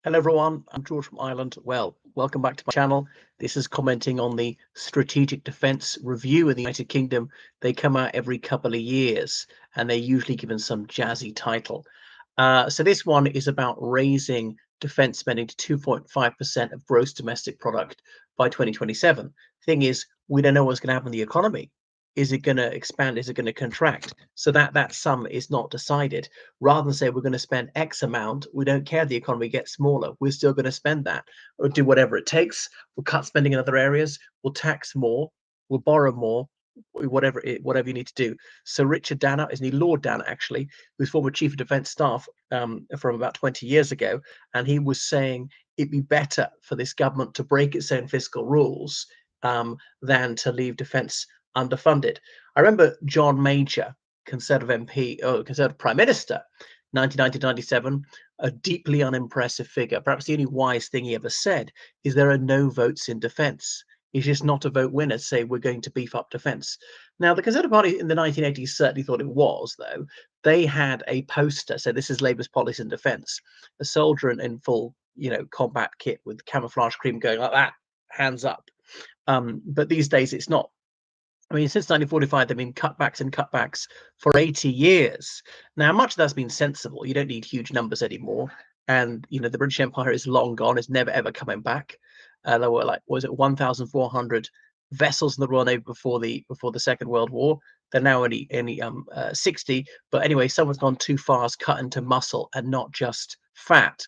Hello everyone, I'm George from Ireland. Well, welcome back to my channel. This is commenting on the Strategic Defence Review in the United Kingdom. They come out every couple of years and they're usually given some jazzy title. So this one is about raising defence spending to 2.5% of gross domestic product by 2027. Thing is, we don't know what's going to happen in the economy. Is it going to expand? Is it going to contract? So that sum is not decided. Rather than say we're going to spend X amount, we don't care if the economy gets smaller. We're still going to spend that or do whatever it takes. We'll cut spending in other areas. We'll tax more. We'll borrow more. Whatever you need to do. So Richard Danner, isn't he Lord Danner actually, who's former Chief of Defence Staff from about 20 years ago, and he was saying it'd be better for this government to break its own fiscal rules than to leave defence underfunded. I remember John Major, Conservative MP, or Conservative Prime Minister, 1990 to 97, a deeply unimpressive figure. Perhaps the only wise thing he ever said is there are no votes in defence. He's just not a vote winner to say we're going to beef up defence. Now, the Conservative Party in the 1980s certainly thought it was, though. They had a poster, so this is Labour's policy in defence, a soldier in full, combat kit with camouflage cream going like that, hands up. But these days it's not. I mean, since 1945, there have been cutbacks and cutbacks for 80 years. Now, much of that's been sensible. You don't need huge numbers anymore. And, the British Empire is long gone. It's never, ever coming back. There were was it 1,400 vessels in the Royal Navy before the Second World War. They're now only 60. But anyway, someone's gone too far, has cut into muscle and not just fat.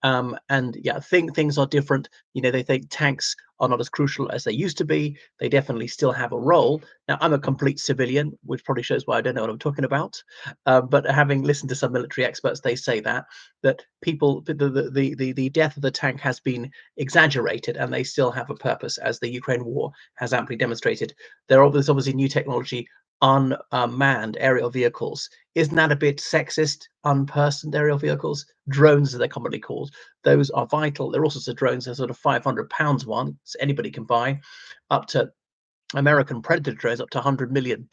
And yeah, I think things are different. They think tanks are not as crucial as they used to be. They definitely still have a role. Now, I'm a complete civilian, which probably shows why I don't know what I'm talking about. But having listened to some military experts, they say that people, the death of the tank has been exaggerated, and they still have a purpose, as the Ukraine war has amply demonstrated. There's obviously new technology, unmanned aerial vehicles. Isn't that a bit sexist? Unpersoned aerial vehicles, drones as they're commonly called. Those are vital. There are all sorts of drones. There's sort of £500 one, so anybody can buy, up to American Predator drones up to $100 million,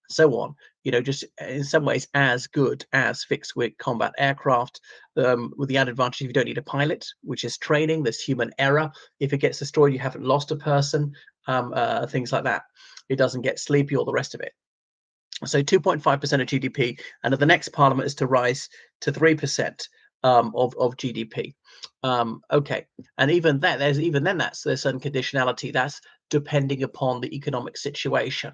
so on. Just in some ways as good as fixed wing combat aircraft, with the added advantage if you don't need a pilot, which is training. There's human error. If it gets destroyed, you haven't lost a person. Things like that. It doesn't get sleepy, all the rest of it. So 2.5% of GDP, and the next parliament is to rise to 3% of GDP. Okay, and even that, there's certain conditionality. That's depending upon the economic situation.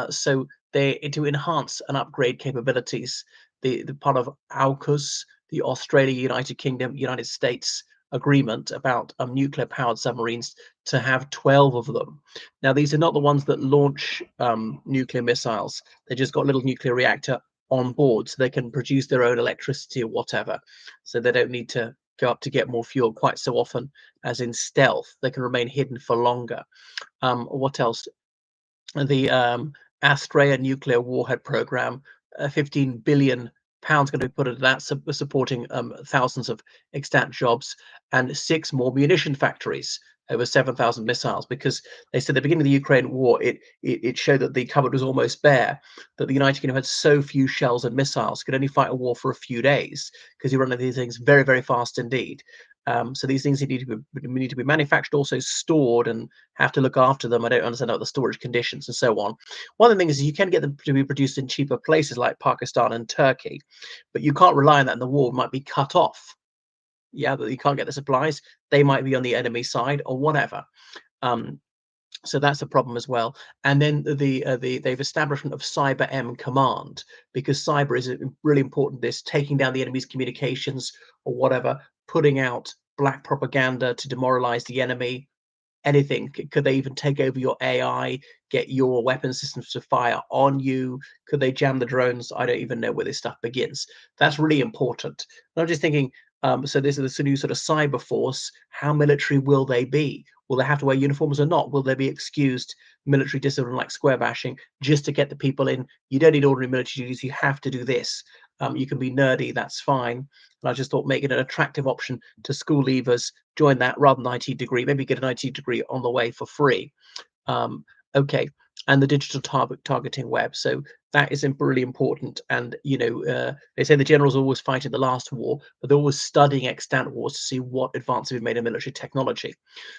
So they to enhance and upgrade capabilities. The part of AUKUS, the Australia, United Kingdom, United States agreement about nuclear powered submarines, to have 12 of them. Now, these are not the ones that launch nuclear missiles. They just got a little nuclear reactor on board, so they can produce their own electricity or whatever. So they don't need to go up to get more fuel quite so often as in stealth. They can remain hidden for longer. What else? The Astrea nuclear warhead program, 15 billion pounds going to be put into that, supporting thousands of extant jobs, and 6 more munition factories, over 7,000 missiles, because they said at the beginning of the Ukraine war, it showed that the cupboard was almost bare, that the United Kingdom had so few shells and missiles, could only fight a war for a few days, because you run these things very, very fast indeed. So these things need to be manufactured, also stored, and have to look after them. I don't understand about the storage conditions and so on. One of the things is you can get them to be produced in cheaper places like Pakistan and Turkey, but you can't rely on that, and the war might be cut off. Yeah, that you can't get the supplies. They might be on the enemy side or whatever. So that's a problem as well. And then they've establishment of Cyber M Command, because cyber is really important. This taking down the enemy's communications or whatever, putting out black propaganda to demoralize the enemy. Anything. Could they even take over your AI, get your weapon systems to fire on you? Could they jam the drones? I don't even know where this stuff begins. That's really important. And I'm just thinking, so this is a new sort of cyber force. How military will they be? Will they have to wear uniforms or not? Will they be excused military discipline like square bashing just to get the people in? You don't need ordinary military duties. You have to do this. You can be nerdy. That's fine. And I just thought make it an attractive option to school leavers. Join that rather than IT degree. Maybe get an IT degree on the way for free. Okay, and the digital targeting web. So that is really important. And they say the generals always fighting the last war, but they're always studying extant wars to see what advances we've made in military technology.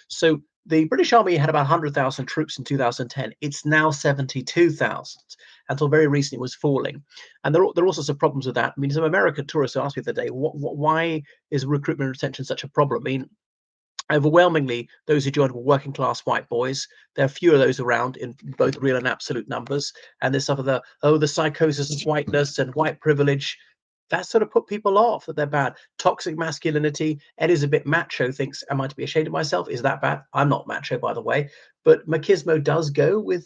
So the British Army had about 100,000 troops in 2010. It's now 72,000. Until very recently, it was falling, and there are also some problems with that. I mean, some American tourists asked me the other day, why is recruitment and retention such a problem? I mean, overwhelmingly, those who joined were working class white boys. There are fewer of those around in both real and absolute numbers. And there's some of the psychosis of whiteness and white privilege. That sort of put people off that they're bad. Toxic masculinity. Ed is a bit macho, thinks, am I to be ashamed of myself? Is that bad? I'm not macho, by the way. But machismo does go with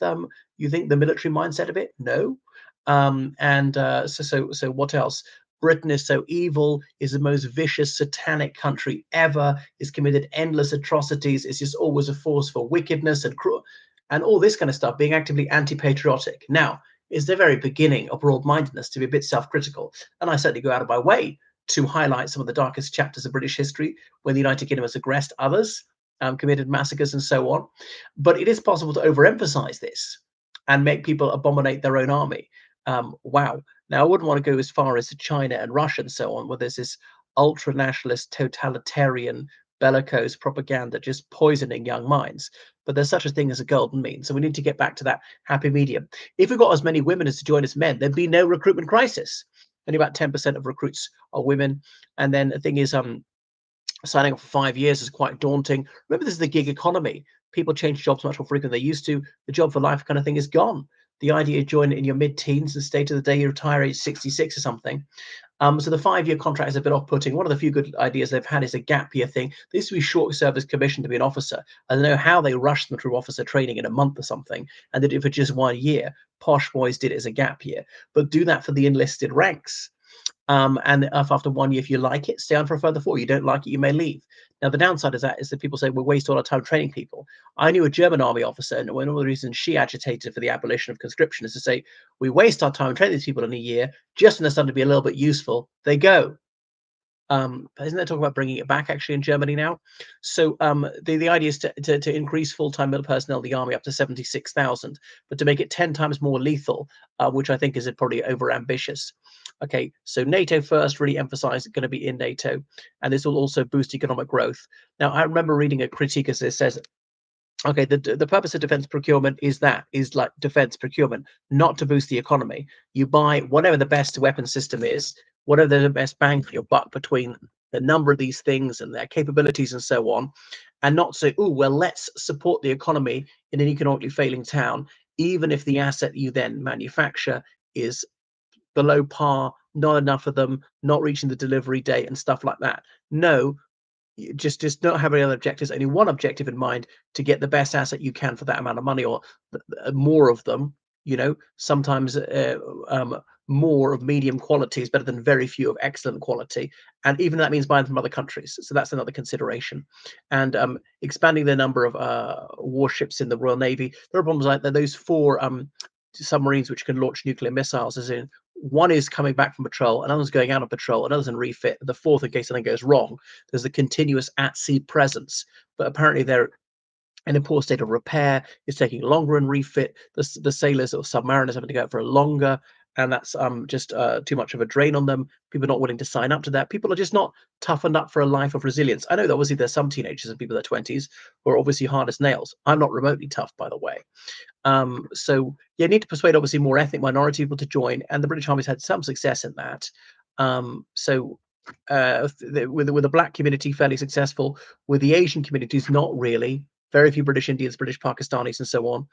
you think the military mindset of it? No. And so what else? Britain is so evil, is the most vicious, satanic country ever, is committed endless atrocities, is just always a force for wickedness and cruel, and all this kind of stuff, being actively anti-patriotic. Now, is the very beginning of broad-mindedness to be a bit self-critical, and I certainly go out of my way to highlight some of the darkest chapters of British history when the United Kingdom has aggressed others, committed massacres and so on. But it is possible to overemphasize this and make people abominate their own army. Wow. Now, I wouldn't want to go as far as China and Russia and so on, where there's this ultra nationalist, totalitarian, bellicose propaganda just poisoning young minds. But there's such a thing as a golden mean. So we need to get back to that happy medium. If we got as many women as to join as men, there'd be no recruitment crisis. Only about 10% of recruits are women. And then the thing is, signing up for 5 years is quite daunting. Remember, this is the gig economy. People change jobs much more frequently than they used to. The job for life kind of thing is gone. The idea of joining in your mid-teens and stay to the day you retire age 66 or something. So the 5-year contract is a bit off-putting. One of the few good ideas they've had is a gap year thing. There used to be short service commission to be an officer. I don't know how they rushed them through officer training in a month or something, and did it for just 1 year. Posh boys did it as a gap year, but do that for the enlisted ranks. And if after 1 year, if you like it, stay on for a further 4. You don't like it, you may leave. Now, the downside of that is that people say we waste all our time training people. I knew a German army officer, and one of the reasons she agitated for the abolition of conscription is to say we waste our time training these people in a year just when they're starting to be a little bit useful. They go. Isn't that talking about bringing it back actually in Germany now? So the idea is to increase full-time military personnel in the army up to 76,000, but to make it 10 times more lethal, which I think is probably over ambitious. Okay, so NATO first, really emphasize going to be in NATO, and this will also boost economic growth. Now, I remember reading a critique as it says, okay, the purpose of defense procurement is like defense procurement, not to boost the economy. You buy whatever the best weapon system is, whatever the best bang for your buck between the number of these things and their capabilities and so on, and not say, oh, well, let's support the economy in an economically failing town, even if the asset you then manufacture is below par, not enough of them, not reaching the delivery date and stuff like that. No, just not have any other objectives, only one objective in mind, to get the best asset you can for that amount of money, or more of them. Sometimes more of medium quality is better than very few of excellent quality, and even that means buying from other countries. So that's another consideration. And expanding the number of warships in the Royal Navy. There are problems like that. Those 4 submarines which can launch nuclear missiles, as in one is coming back from patrol, another's going out on patrol, another's in refit, the fourth, in case something goes wrong, there's a continuous at-sea presence. But apparently they're in a poor state of repair. It's taking longer in refit. The sailors or submariners having to go out for longer, and that's just too much of a drain on them. People are not willing to sign up to that. People are just not toughened up for a life of resilience. I know that obviously there's some teenagers and people in their 20s who are obviously hard as nails. I'm not remotely tough, by the way. So you need to persuade obviously more ethnic minority people to join, and the British Army's had some success in that. So with the black community fairly successful, with the Asian communities not really. Very few British Indians, British Pakistanis, and so on,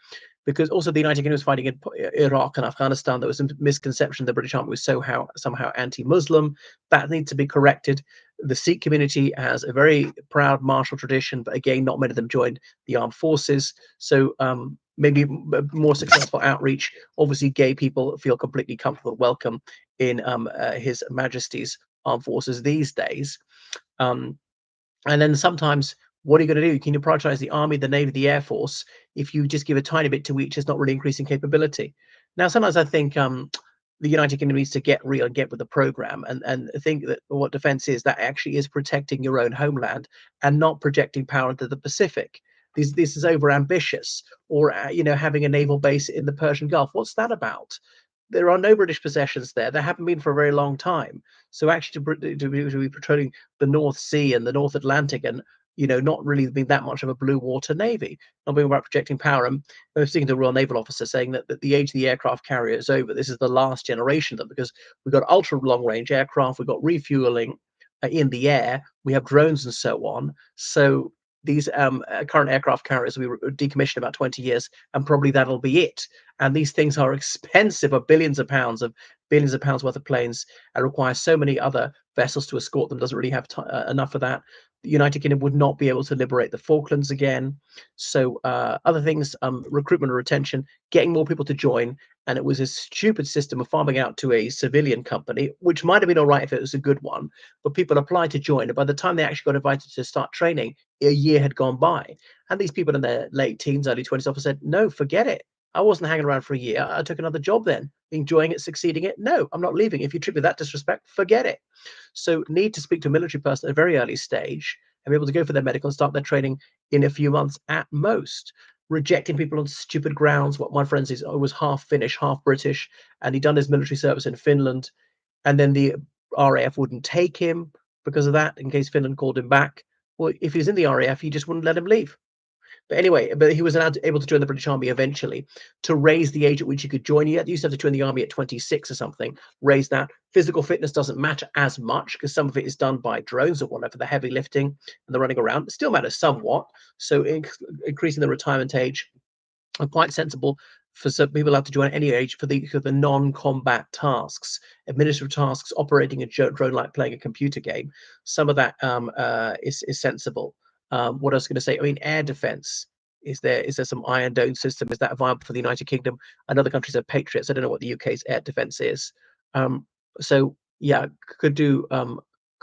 because also the United Kingdom was fighting in Iraq and Afghanistan. There was some misconception the British Army was somehow anti-Muslim. That needs to be corrected. The Sikh community has a very proud martial tradition, but again, not many of them joined the armed forces. So maybe more successful outreach. Obviously, gay people feel completely comfortable and welcome in His Majesty's armed forces these days. And then sometimes, what are you going to do? Can you prioritize the army, the navy, the air force if you just give a tiny bit to each? It's not really increasing capability. Now, sometimes I think the United Kingdom needs to get real and get with the program, and think that what defense is, that actually is protecting your own homeland and not projecting power into the Pacific. this is over ambitious, or having a naval base in the Persian Gulf. What's that about? There are no British possessions there. There haven't been for a very long time. So actually, to be patrolling the North Sea and the North Atlantic, and not really being that much of a blue water navy, not being about projecting power. I was speaking to a Royal Naval officer saying that the age of the aircraft carrier is over. This is the last generation of them, because we've got ultra long range aircraft, we've got refueling in the air, we have drones and so on. So these current aircraft carriers we decommission about 20 years, and probably that'll be it. And these things are expensive, of billions of pounds worth of planes, and require so many other vessels to escort them. Doesn't really have enough of that. The United Kingdom would not be able to liberate the Falklands again. So other things, recruitment and retention, getting more people to join. And it was a stupid system of farming out to a civilian company, which might have been all right if it was a good one, but people applied to join. And by the time they actually got invited to start training, a year had gone by. And these people in their late teens, early 20s often said, no, forget it. I wasn't hanging around for a year. I took another job then, enjoying it, succeeding it. No, I'm not leaving. If you treat me with that disrespect, forget it. So need to speak to a military person at a very early stage and be able to go for their medical and start their training in a few months at most. Rejecting people on stupid grounds. What my friend says, I was half Finnish, half British, and he'd done his military service in Finland, and then the RAF wouldn't take him because of that, in case Finland called him back. Well, if he was in the RAF, he just wouldn't let him leave. But anyway, he was able to join the British Army eventually, to raise the age at which he could join. You used to have to join the army at 26 or something, raise that. Physical fitness doesn't matter as much, because some of it is done by drones or whatever, the heavy lifting and the running around. It still matters somewhat. So increasing the retirement age are quite sensible for some people have to join at any age for the non-combat tasks, administrative tasks, operating a drone, like playing a computer game. Some of that is sensible. What I was going to say, I mean, air defense. Is there some Iron Dome system? Is that viable for the United Kingdom? And other countries have Patriots. I don't know what the UK's air defense is. So yeah, got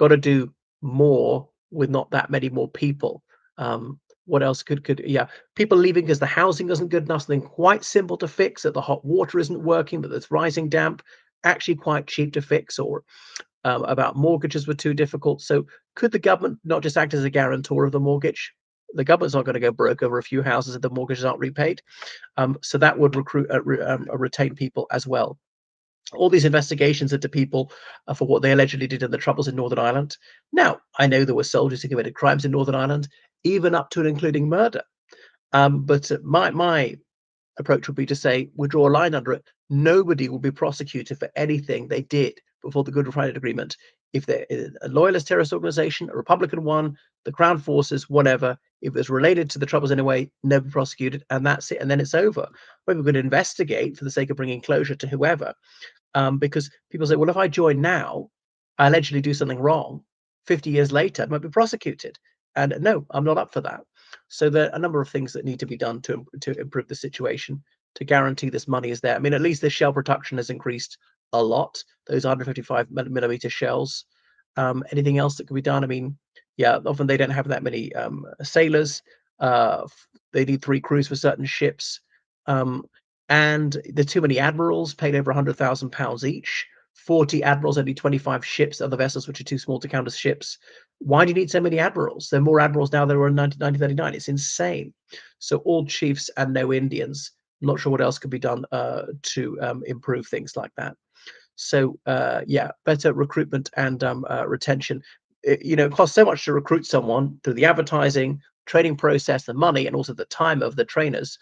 to do more with not that many more people. What else could people leaving because the housing isn't good enough, something quite simple to fix, that the hot water isn't working, that there's rising damp, actually quite cheap to fix, or about mortgages were too difficult. So could the government not just act as a guarantor of the mortgage? The government's not going to go broke over a few houses if the mortgages aren't repaid. So that would retain people as well. All these investigations into people for what they allegedly did in the Troubles in Northern Ireland. Now, I know there were soldiers who committed crimes in Northern Ireland, even up to and including murder. But my approach would be to say, we draw a line under it. Nobody will be prosecuted for anything they did before the Good Friday Agreement. If they're a loyalist terrorist organization, a Republican one, the Crown Forces, whatever, if it's related to the Troubles in a way, never prosecuted, and that's it, and then it's over. Maybe we're going to investigate for the sake of bringing closure to whoever. Because people say, well, if I join now, I allegedly do something wrong. 50 years later, I might be prosecuted. And no, I'm not up for that. So there are a number of things that need to be done to improve the situation, to guarantee this money is there. I mean, at least the shell production has increased a lot, those 155 millimeter shells. Anything else that could be done? I mean, yeah, often they don't have that many sailors. They need 3 crews for certain ships. And there are too many admirals, paid over £100,000 each. 40 admirals, only 25 ships, other vessels which are too small to count as ships. Why do you need so many admirals? There are more admirals now than there were in 1939. It's insane. So all chiefs and no Indians. I'm not sure what else could be done to improve things like that. So yeah, better recruitment and retention. It costs so much to recruit someone through the advertising, training process, the money, and also the time of the trainers.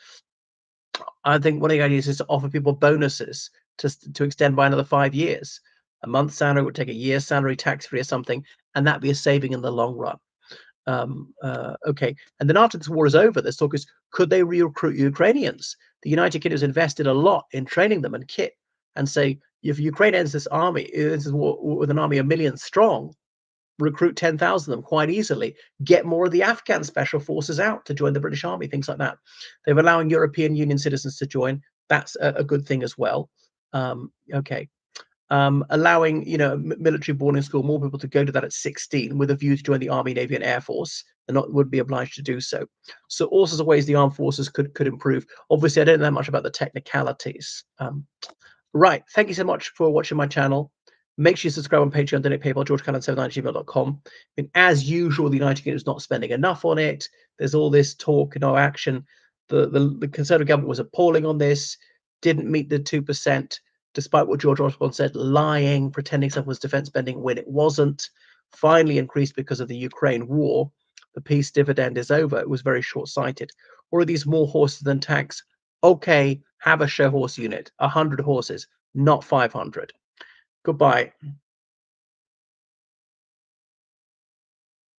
I think one of the ideas is to offer people bonuses to extend by another 5 years. A month's salary would take a year's salary, tax-free or something, and that'd be a saving in the long run. Okay, and then after this war is over, there's talk is, could they recruit Ukrainians? The United Kingdom has invested a lot in training them and kit, and say, if Ukraine ends this war with an army 1 million strong, recruit 10,000 of them quite easily, get more of the Afghan special forces out to join the British Army, things like that. They're allowing European Union citizens to join. That's a good thing as well. Okay. Allowing, military boarding school, more people to go to that at 16 with a view to join the Army, Navy and Air Force, and would be obliged to do so. So all sorts of ways the armed forces could improve. Obviously, I don't know much about the technicalities. Right. Thank you so much for watching my channel. Make sure you subscribe on Patreon, donate PayPal, georgecannon79@gmail.com. And as usual, the United Kingdom is not spending enough on it. There's all this talk, no action. The Conservative government was appalling on this, didn't meet the 2%, despite what George Osborne said, lying, pretending something was defense spending when it wasn't. Finally increased because of the Ukraine war. The peace dividend is over. It was very short-sighted. Or are these more horses than tanks? Okay, have a show horse unit, 100 horses, not 500. Goodbye.